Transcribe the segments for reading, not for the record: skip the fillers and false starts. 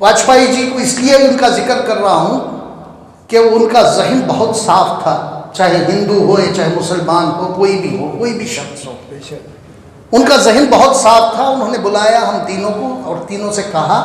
वाजपेयी जी को इसलिए उनका जिक्र कर रहा हूँ कि उनका जहन बहुत साफ था, चाहे हिंदू हो या चाहे मुसलमान हो, कोई भी शख्स हो, उनका जहन बहुत साफ था। उन्होंने बुलाया हम तीनों को और तीनों से कहा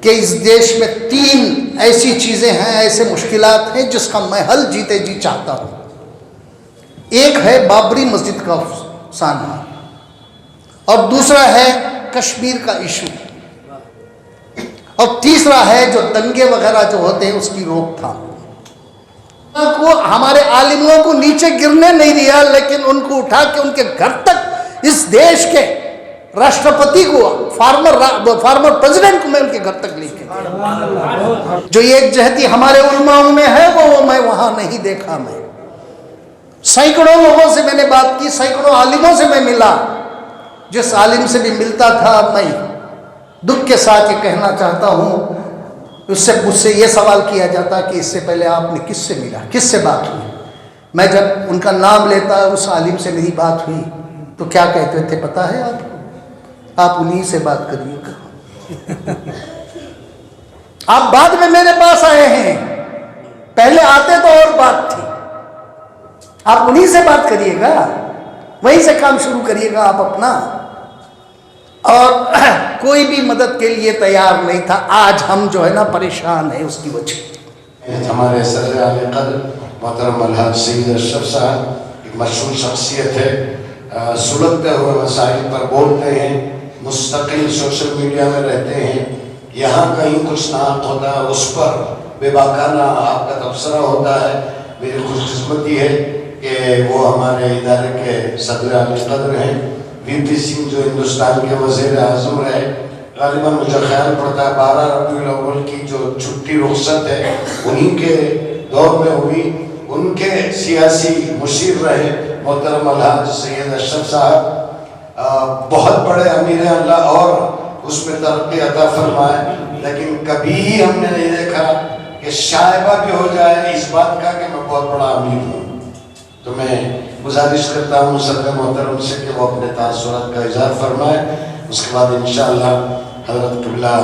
कि इस देश में 3 ऐसी चीज़ें हैं, ऐसे मुश्किलात हैं जिसका मैं हल जीते जी चाहता हूँ। एक है बाबरी मस्जिद का सामना, और दूसरा है कश्मीर का इशू, और तीसरा है जो दंगे वगैरह जो होते हैं उसकी रोकथाम। को हमारे आलिमों को नीचे गिरने नहीं दिया, लेकिन उनको उठा के उनके घर तक, इस देश के राष्ट्रपति को, फार्मर प्रेसिडेंट को मैं उनके घर तक लेके गया। जो एक जहती हमारे उलमाओं में है वो मैं वहां नहीं देखा। मैं सैकड़ों लोगों से मैंने बात की, सैकड़ों आलिमों से मैं मिला। जिस आलिम से भी मिलता था मैं दुख के साथ ये कहना चाहता हूँ, मुझसे ये सवाल किया जाता कि इससे पहले आपने किससे मिला, किससे बात हुई। मैं जब उनका नाम लेता, उस आलिम से मेरी बात हुई, तो क्या कहते थे पता है आपको? आप उन्हीं से बात करिएगा। आप बाद में मेरे पास आए हैं, पहले आते तो और बात थी। आप उन्हीं से बात करिएगा, वहीं से काम शुरू करिएगा आप अपना। और कोई भी मदद के लिए तैयार नहीं था। आज हम जो है ना परेशान है उसकी वजह। हमारे सदर आले कद्र मोहतरम अलहाज सईद अशरफ साहब एक मशहूर शख्सियत है, सुलगते हुए मसाइल पर बोलते हैं, मुस्तकिल सोशल मीडिया में रहते हैं। यहाँ कहीं कुछ नाक होता है उस पर बेबाकाना आपका तबसरा होता है। मेरी खुशकिस्मती है कि वो हमारे इदारे के सदर आले कद्र हैं। वीपी सिंह जो हिंदुस्तान के वज़ीर आज़म रहे, गालिबन मुझे ख्याल पड़ता है 12 रबीउल अव्वल की जो छुट्टी रुखसत है उन्हीं के दौर में हुई। उनके सियासी मुशीर रहे मोहतरम अलहाज सैयद अशरफ साहब, बहुत बड़े अमीर हैं, अल्लाह और उसमें तरक्की अता फरमाए। लेकिन कभी हमने नहीं देखा कि शायबा भी हो जाए इस बात का कि मैं बहुत बड़ा अमीर हूँ। तो मैं गुजारिश करता हूँ सदर मोहतरम से कि वो अपने तासुरात का इज़हार फरमाए। उसके बाद इंशाअल्लाह हज़रत क़िबला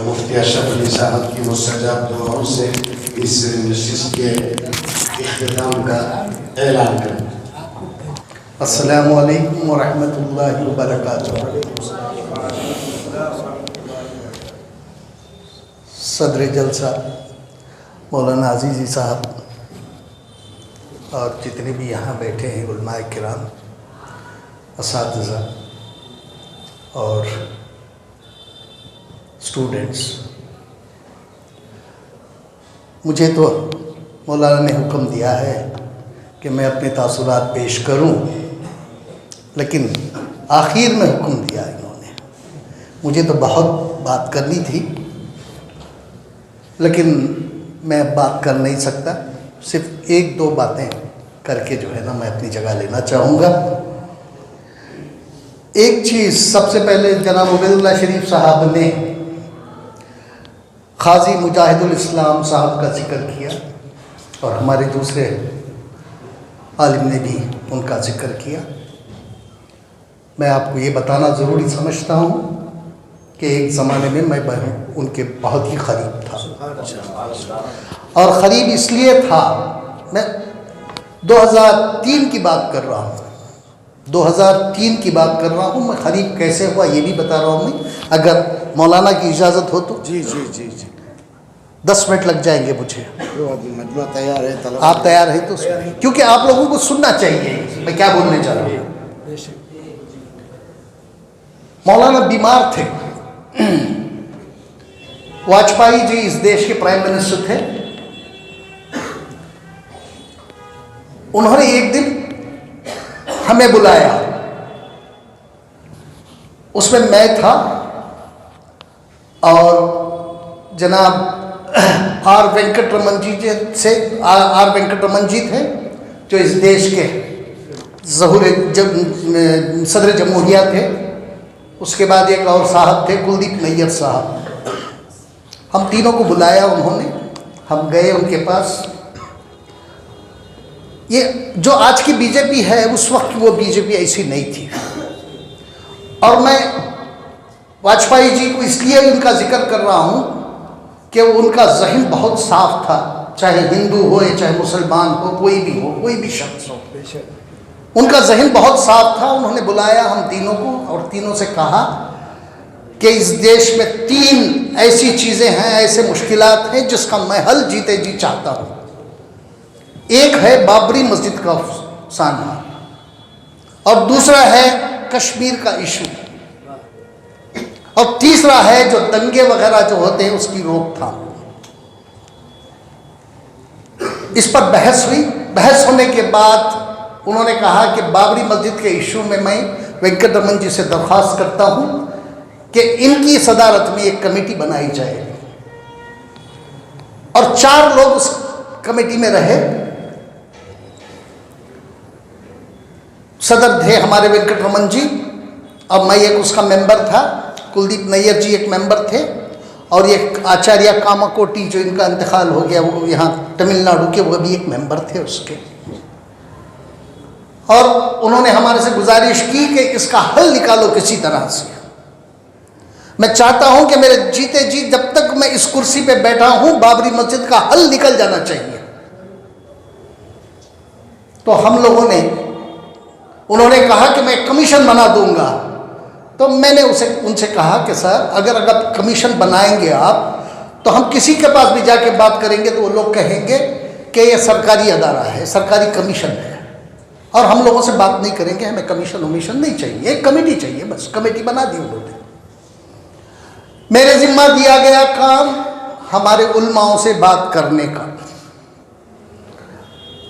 मुफ्ती अशरफ अली साहब की मुस्तजाब दुआओं से इस नशिस्त के इख्तिताम का ऐलान करें। अस्सलामु अलैकुम व रहमतुल्लाहि व बरकातुहू। सदर जलसा मौलाना अजीज़ी साहब और जितने भी यहाँ बैठे हैं उलमाए किराम, असातिज़ा और स्टूडेंट्स, मुझे तो मौलाना ने हुक्म दिया है कि मैं अपने तासुरात पेश करूं, लेकिन आखिर में हुक्म दिया इन्होंने। मुझे तो बहुत बात करनी थी, लेकिन मैं बात कर नहीं सकता। सिर्फ 1-2 बातें करके जो है ना मैं अपनी जगह लेना चाहूँगा। एक चीज़ सबसे पहले जनाब उबैदुल्लाह शरीफ साहब ने क़ाज़ी मुजाहिदुल इस्लाम साहब का जिक्र किया और हमारे दूसरे आलिम ने भी उनका जिक्र किया। मैं आपको ये बताना ज़रूरी समझता हूँ कि एक ज़माने में मैं उनके बहुत ही क़रीब था, और क़रीब इसलिए था, मैं 2003 की बात कर रहा हूँ, 2003 की बात कर रहा हूँ। मैं क़रीब कैसे हुआ ये भी बता रहा हूँ मैं, अगर मौलाना की इजाज़त हो तो। जी जी जी जी 10 मिनट लग जाएंगे मुझे। मजमा तैयार है, आप तैयार हैं तो, क्योंकि आप लोगों को सुनना चाहिए मैं क्या बोलने जा रहा हूँ। मौलाना बीमार थे, वाजपेयी जी इस देश के प्राइम मिनिस्टर थे। उन्होंने एक दिन हमें बुलाया, उसमें मैं था और जनाब आर वेंकटरमन जी थे, जो इस देश के सदर जमहूरिया थे। उसके बाद एक और साहब थे, कुलदीप नैयर साहब। हम तीनों को बुलाया उन्होंने, हम गए उनके पास। ये जो आज की बीजेपी है, उस वक्त वो बीजेपी ऐसी नहीं थी। और मैं वाजपेयी जी को इसलिए उनका जिक्र कर रहा हूँ कि उनका जहन बहुत साफ था, चाहे हिंदू हो या चाहे मुसलमान हो, कोई भी शख्स हो, उनका जहन बहुत साफ था। उन्होंने बुलाया हम तीनों को और तीनों से कहा कि इस देश में 3 ऐसी चीज़ें हैं, ऐसे मुश्किलात हैं जिसका मैं हल जीते जी चाहता हूँ। एक है बाबरी मस्जिद का सानहा और दूसरा है कश्मीर का इशू और तीसरा है जो दंगे वगैरह जो होते हैं उसकी रोकथाम। इस पर बहस हुई। बहस होने के बाद उन्होंने कहा कि बाबरी मस्जिद के इशू में मैं वेंकटरमन जी से दरख्वास्त करता हूं कि इनकी सदारत में एक कमेटी बनाई जाए और 4 लोग उस कमेटी में रहे। सदर थे हमारे वेंकटरमन जी और मैं एक उसका मेंबर था, कुलदीप नैयर जी एक मेंबर थे और एक आचार्य कामाकोटी जो इनका इंतकाल हो गया वो यहाँ तमिलनाडु के, वो भी एक मेंबर थे उसके। और उन्होंने हमारे से गुजारिश की कि इसका हल निकालो किसी तरह से। मैं चाहता हूं कि मेरे जीते जी जब तक मैं इस कुर्सी पे बैठा हूं बाबरी मस्जिद का हल निकल जाना चाहिए। तो हम लोगों ने, उन्होंने कहा कि मैं कमीशन बना दूंगा। तो मैंने उनसे कहा कि सर अगर कमीशन बनाएंगे आप तो हम किसी के पास भी जाके बात करेंगे तो वो लोग कहेंगे कि ये सरकारी अदारा है, सरकारी कमीशन है और हम लोगों से बात नहीं करेंगे, हमें कमीशन वमीशन नहीं चाहिए, एक कमेटी चाहिए, बस कमेटी बना दी उन्होंने। मेरे जिम्मा दिया गया काम हमारे उलमाओं से बात करने का।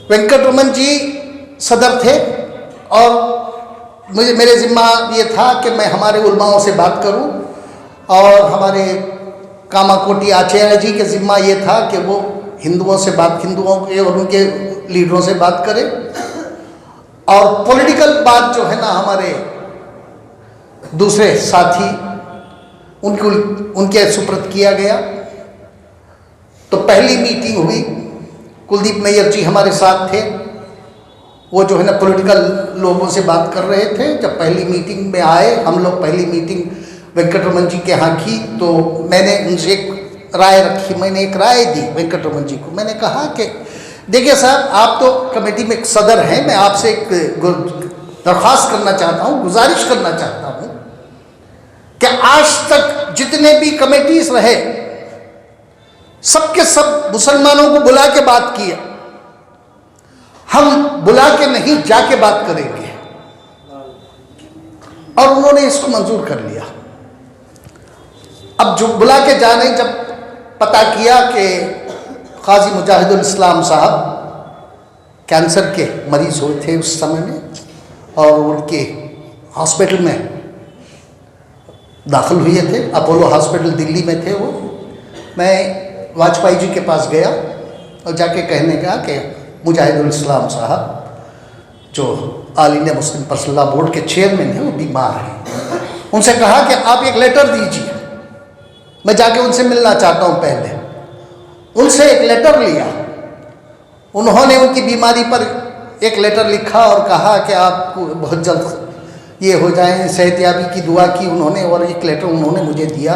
वेंकटरमन जी सदर थे और मेरे जिम्मा ये था कि मैं हमारे उलमाओं से बात करूं और हमारे कामाकोटी आचार्य जी के जिम्मा ये था कि वो हिंदुओं के और उनके लीडरों से बात करें और पॉलिटिकल बात जो है ना हमारे दूसरे साथी उनके सुपुर्द किया गया। तो पहली मीटिंग हुई, कुलदीप नैयर जी हमारे साथ थे, वो जो है ना पॉलिटिकल लोगों से बात कर रहे थे। जब पहली मीटिंग में आए हम लोग, पहली मीटिंग वेंकटरमन जी के यहाँ की, तो मैंने उनसे एक राय रखी, मैंने एक राय दी वेंकटरमन जी को। मैंने कहा कि देखिए साहब, आप तो कमेटी में एक सदर हैं, मैं आपसे एक दरख्वास्त करना चाहता हूँ, गुजारिश करना चाहता हूँ कि आज तक जितने भी कमेटीज रहे सबके सब मुसलमानों को बुला के बात की है, हम बुला के नहीं जाके बात करेंगे। और उन्होंने इसको मंजूर कर लिया। अब जो बुला के जाने, जब पता किया कि काजी मुजाहिदुल इस्लाम साहब कैंसर के मरीज हुए थे उस समय में और उनके हॉस्पिटल में दाखिल हुए थे, अपोलो हॉस्पिटल दिल्ली में थे वो। मैं वाजपेयी जी के पास गया और जाके कहने का कि मुजाहिदुल इस्लाम साहब जो all India Muslim personal law board के चेयरमैन हैं वो बीमार हैं, उनसे कहा कि आप एक लेटर दीजिए, मैं जाके उनसे मिलना चाहता हूँ। पहले उनसे एक लेटर लिया, उन्होंने उनकी बीमारी पर एक लेटर लिखा और कहा कि आपको बहुत जल्द ये हो जाए, सेहतयाबी की दुआ की उन्होंने, और एक लेटर उन्होंने मुझे दिया।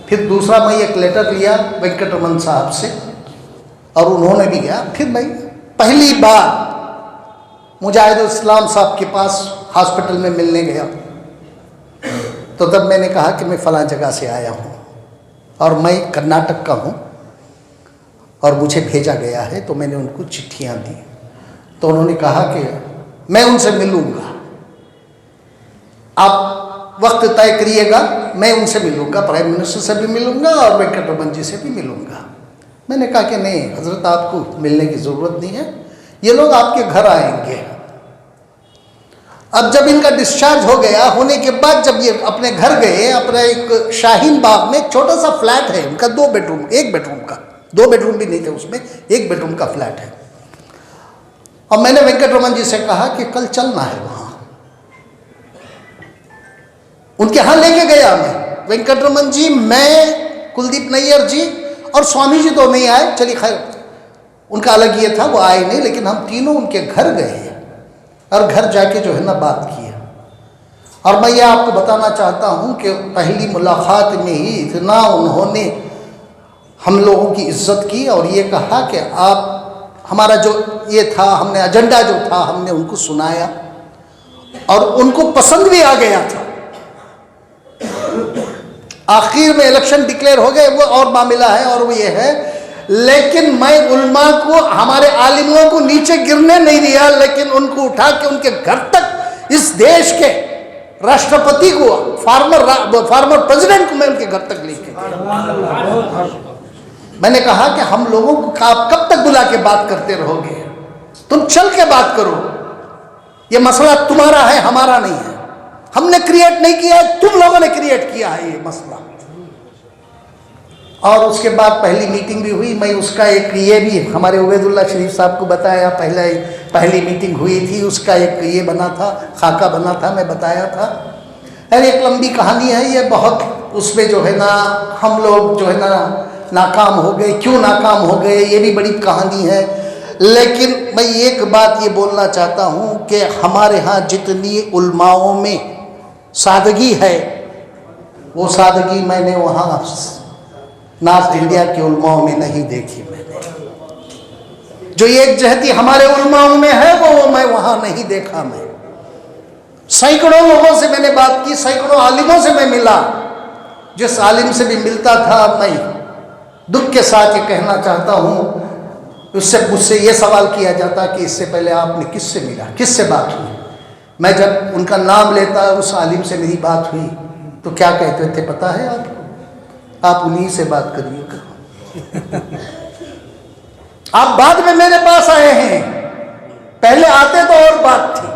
फिर दूसरा मैं एक लेटर लिया वेंकटरमन साहब से और उन्होंने भी दिया। फिर मैं पहली बार मुजाहिदुल इस्लाम साहब के पास हॉस्पिटल में मिलने गया तो तब मैंने कहा कि मैं फ़लाँ जगह से आया हूँ और मैं कर्नाटक का हूँ और मुझे भेजा गया है। तो मैंने उनको चिट्ठियाँ दी तो उन्होंने कहा कि मैं उनसे मिलूँगा, आप वक्त तय करिएगा, मैं उनसे मिलूँगा, प्राइम मिनिस्टर से भी मिलूँगा और वेंकटरमन जी से भी मिलूँगा। मैंने कहा कि नहीं हजरत, आपको मिलने की ज़रूरत नहीं है, ये लोग आपके घर आएंगे। अब जब इनका डिस्चार्ज हो गया, होने के बाद जब ये अपने घर गए, अपने एक शाहीन बाग में एक छोटा सा फ्लैट है उनका, 2 बेडरूम, 1 बेडरूम का, 2 बेडरूम भी नहीं थे उसमें, 1 बेडरूम का फ्लैट है। और मैंने वेंकटरमन जी से कहा कि कल चलना है वहाँ, उनके यहाँ लेके गया मैं। वेंकटरमन जी, मैं, कुलदीप नैयर जी और स्वामी जी तो नहीं आए, चलिए खैर उनका अलग ये था, वो आए नहीं, लेकिन हम तीनों उनके घर गए और घर जाके जो है ना बात किया। और मैं ये आपको बताना चाहता हूँ कि पहली मुलाकात में ही इतना उन्होंने हम लोगों की इज्जत की और ये कहा कि आप हमारा जो ये था, हमने एजेंडा जो था हमने उनको सुनाया और उनको पसंद भी आ गया था। आखिर में इलेक्शन डिक्लेयर हो गए, वो और मामला है और वो ये है, लेकिन मैं उलमा को, हमारे आलिमों को नीचे गिरने नहीं दिया, लेकिन उनको उठा के उनके घर तक, इस देश के राष्ट्रपति को, फार्मर प्रेसिडेंट को मैं उनके घर तक लेके गया। मैंने कहा कि हम लोगों को आप कब तक बुला के बात करते रहोगे, तुम चल के बात करो, ये मसला तुम्हारा है हमारा नहीं है, हमने क्रिएट नहीं किया है, तुम लोगों ने क्रिएट किया है ये मसला। और उसके बाद पहली मीटिंग भी हुई, मैं उसका एक ये भी हमारे उबैदुल्ला शरीफ साहब को बताया, पहली मीटिंग हुई थी, उसका एक ये बना था, खाका बना था, मैं बताया था। अरे एक लंबी कहानी है ये बहुत, उसमें जो है ना हम लोग जो है ना नाकाम हो गए, क्यों नाकाम हो गए ये भी बड़ी कहानी है। लेकिन मैं एक बात ये बोलना चाहता हूँ कि हमारे यहाँ जितनी उलमाओं में सादगी है, वो सादगी मैंने वहाँ नॉर्थ इंडिया के उलमाओं में नहीं देखी। मैंने जो एक जहती हमारे उलमाओं में है वो मैं वहाँ नहीं देखा। मैं सैकड़ों लोगों से मैंने बात की, सैकड़ों आलिमों से मैं मिला, जिस आलिम से भी मिलता था मैं दुख के साथ ये कहना चाहता हूँ, उससे मुझसे ये सवाल किया जाता कि इससे पहले आपने किससे मिला, किससे बात हुई। मैं जब उनका नाम लेता, उस आलिम से मेरी बात हुई, तो क्या कहते थे पता है आपको? आप उन्हीं से बात करिएगा। आप बाद में मेरे पास आए हैं, पहले आते तो और बात थी।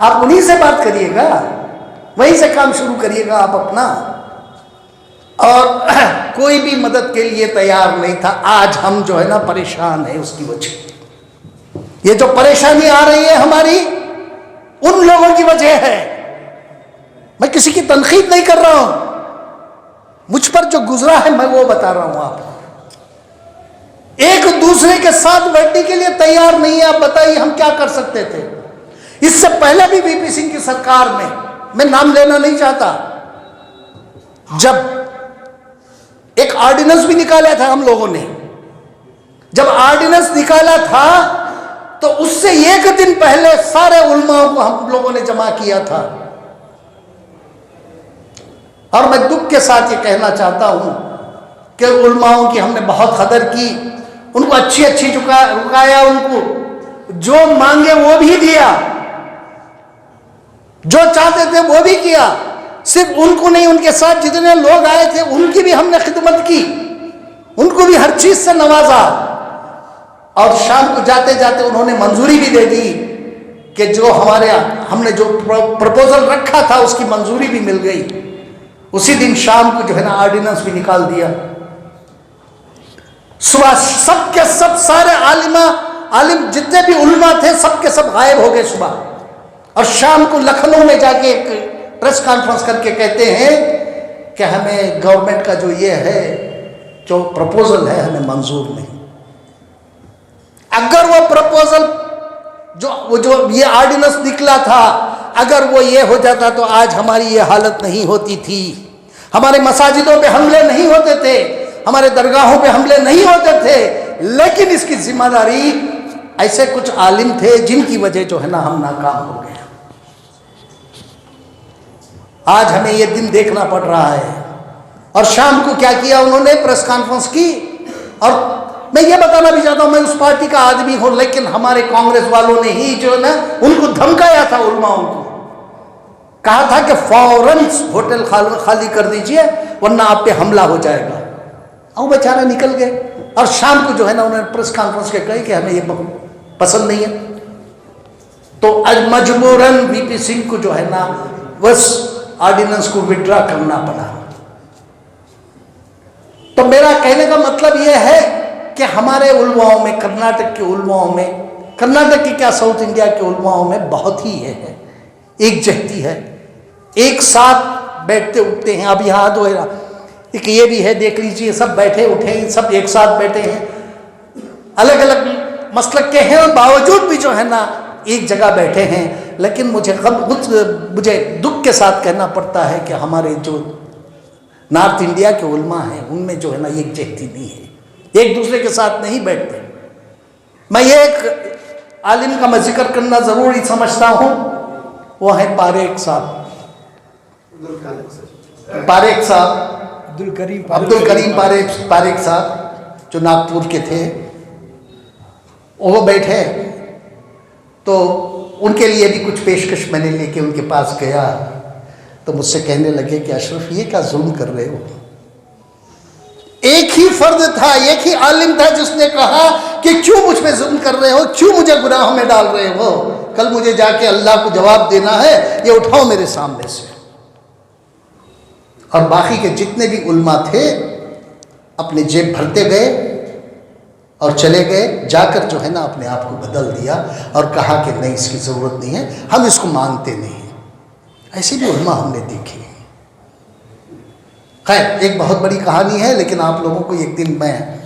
आप उन्हीं से बात करिएगा, वहीं से काम शुरू करिएगा आप अपना। और कोई भी मदद के लिए तैयार नहीं था। आज हम जो है ना परेशान है, उसकी वजह, ये जो परेशानी आ रही है हमारी, उन लोगों की वजह है। मैं किसी की तनकीद नहीं कर रहा हूं, मुझ पर जो गुजरा है मैं वो बता रहा हूं आपको। एक दूसरे के साथ बैठने के लिए तैयार नहीं है। आप बताइए हम क्या कर सकते थे? इससे पहले भी वीपी सिंह की सरकार में, मैं नाम लेना नहीं चाहता, जब एक ऑर्डिनेंस भी निकाला था हम लोगों ने, जब ऑर्डिनेंस निकाला था तो उससे एक दिन पहले सारे उलमाओं को हम लोगों ने जमा किया था। और मैं दुख के साथ ये कहना चाहता हूं कि उलमाओं की हमने बहुत कदर की, उनको अच्छी अच्छी रुकाया, उनको जो मांगे वो भी दिया, जो चाहते थे वो भी किया। सिर्फ उनको नहीं, उनके साथ जितने लोग आए थे उनकी भी हमने खिदमत की, उनको भी हर चीज से नवाजा। और शाम को जाते जाते उन्होंने मंजूरी भी दे दी कि जो हमने जो प्रपोजल रखा था उसकी मंजूरी भी मिल गई। उसी दिन शाम को जो है ना ऑर्डिनेंस भी निकाल दिया। सुबह सबके सब सारे आलिम जितने भी उलमा थे सबके सब गायब हो गए सुबह, और शाम को लखनऊ में जाके एक प्रेस कॉन्फ्रेंस करके कहते हैं कि हमें गवर्नमेंट का जो ये है, जो प्रपोजल है, हमें मंजूर नहीं। अगर वो प्रपोजल जो ये ऑर्डिनेंस निकला था, अगर वो ये हो जाता तो आज हमारी ये हालत नहीं होती थी। हमारे मसाजिदों पे हमले नहीं होते थे, हमारे दरगाहों पे हमले नहीं होते थे। लेकिन इसकी जिम्मेदारी ऐसे कुछ आलिम थे जिनकी वजह जो है ना हम नाकाम हो गए। आज हमें ये दिन देखना पड़ रहा है। और शाम को क्या किया उन्होंने? प्रेस कॉन्फ्रेंस की। और मैं ये बताना भी चाहता हूं, मैं उस पार्टी का आदमी हूं, लेकिन हमारे कांग्रेस वालों ने ही जो है ना उनको धमकाया था, उलमाओं को कहा था कि फौरन होटल खाली कर दीजिए वरना आप पे हमला हो जाएगा। और बेचारा निकल गए। और शाम को जो है ना उन्होंने प्रेस कॉन्फ्रेंस के कही कि हमें ये पसंद नहीं है। तो आज मजबूरन वीपी सिंह को जो है ना बस ऑर्डिनेंस को विड्रॉ करना पड़ा। तो मेरा कहने का मतलब यह है कि हमारे उलमाओं में, कर्नाटक के उलमाओं में, कर्नाटक की क्या साउथ इंडिया के उलमाओं में बहुत ही ये है, एक जहती है, एक साथ बैठते उठते हैं। अब यहाँ तो एक ये भी है, देख लीजिए, सब बैठे उठे हैं, सब एक साथ बैठे हैं, अलग अलग मसलक के हैं और बावजूद भी जो है ना एक जगह बैठे हैं। लेकिन मुझे दुख के साथ कहना पड़ता है कि हमारे जो नॉर्थ इंडिया के उलमा हैं उनमें जो है ना यकजहती नहीं है, एक दूसरे के साथ नहीं बैठते। मैं ये एक आलिम का मैं जिक्र करना ज़रूरी समझता हूँ, वो है पारेख साहब, अब्दुल करीम पारेख साहब जो नागपुर के थे। वो बैठे तो उनके लिए भी कुछ पेशकश मैंने लेके उनके पास गया तो मुझसे कहने लगे कि अशरफ ये क्या जुल्म कर रहे हो। एक ही फर्द था, एक ही आलिम था जिसने कहा कि क्यों मुझ पे जुल्म कर रहे हो, क्यों मुझे गुनाहों में डाल रहे हो, कल मुझे जाके अल्लाह को जवाब देना है, ये उठाओ मेरे सामने से। और बाकी के जितने भी उल्मा थे अपने जेब भरते गए और चले गए, जाकर जो है ना अपने आप को बदल दिया और कहा कि नहीं इसकी ज़रूरत नहीं है, हम इसको मानते नहीं हैं। ऐसे भी उल्मा हमने देखे। खैर एक बहुत बड़ी कहानी है, लेकिन आप लोगों को एक दिन मैं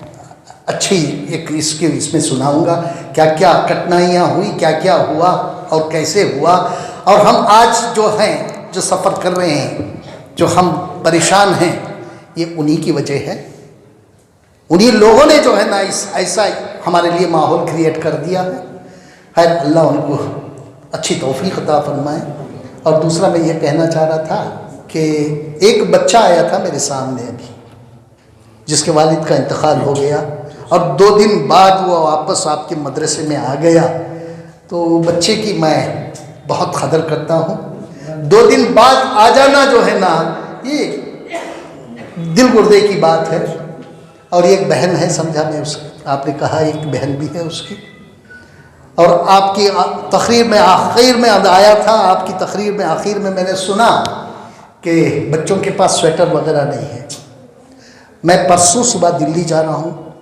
अच्छी एक इसमें सुनाऊंगा क्या क्या कठिनाइयाँ हुई, क्या क्या हुआ और कैसे हुआ। और हम आज जो हैं जो सफ़र कर रहे हैं, जो हम परेशान हैं, ये उन्हीं की वजह है। उन्हीं लोगों ने जो है ना ऐसा हमारे लिए माहौल क्रिएट कर दिया है। खैर अल्लाह उनको अच्छी तौफीक अता फरमाए। और दूसरा मैं ये कहना चाह रहा था कि एक बच्चा आया था मेरे सामने अभी, जिसके वालिद का इंतकाल हो गया और 2 दिन बाद वो वापस आपके मदरसे में आ गया। तो बच्चे की मैं बहुत कदर करता हूँ। 2 दिन बाद आ जाना जो है ना, ये दिल गुर्दे की बात है। और एक बहन है, समझा मैं उसकी, आपने कहा एक बहन भी है उसकी। और आपकी तकरीर में आखिर में आया था, आपकी तकरीर में आखिर में मैंने सुना कि बच्चों के पास स्वेटर वगैरह नहीं है। मैं परसों सुबह दिल्ली जा रहा हूँ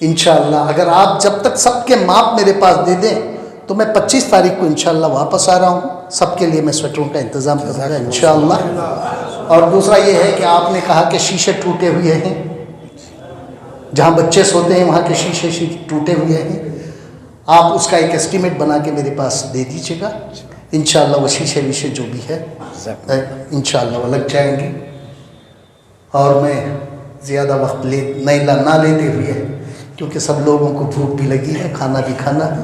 इंशाअल्लाह। अगर आप जब तक सबके माप मेरे पास दे दें तो मैं 25 तारीख को इंशाअल्लाह वापस आ रहा हूँ। सबके लिए मैं स्वेटरों का इंतज़ाम करूँगा इंशाअल्लाह। और दूसरा ये है कि आपने कहा कि शीशे टूटे हुए हैं, जहाँ बच्चे सोते हैं वहाँ के शीशे टूटे हुए हैं। आप उसका एक एस्टीमेट बना के मेरे पास दे दीजिएगा इंशाअल्लाह। वो शीशे वीशे जो भी है इंशाअल्लाह वो लग जाएंगे। और मैं ज़्यादा वक्त ना लेते हुए, क्योंकि सब लोगों को भूख भी लगी है, खाना भी खाना है,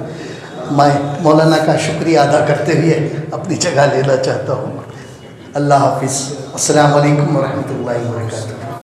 मैं मौलाना का शुक्रिया अदा करते हुए अपनी जगह लेना चाहता हूँ। अल्लाह हाफिज़। अस्सलामु अलैकुम वरहमतुल्लाहि वबरकातुहू।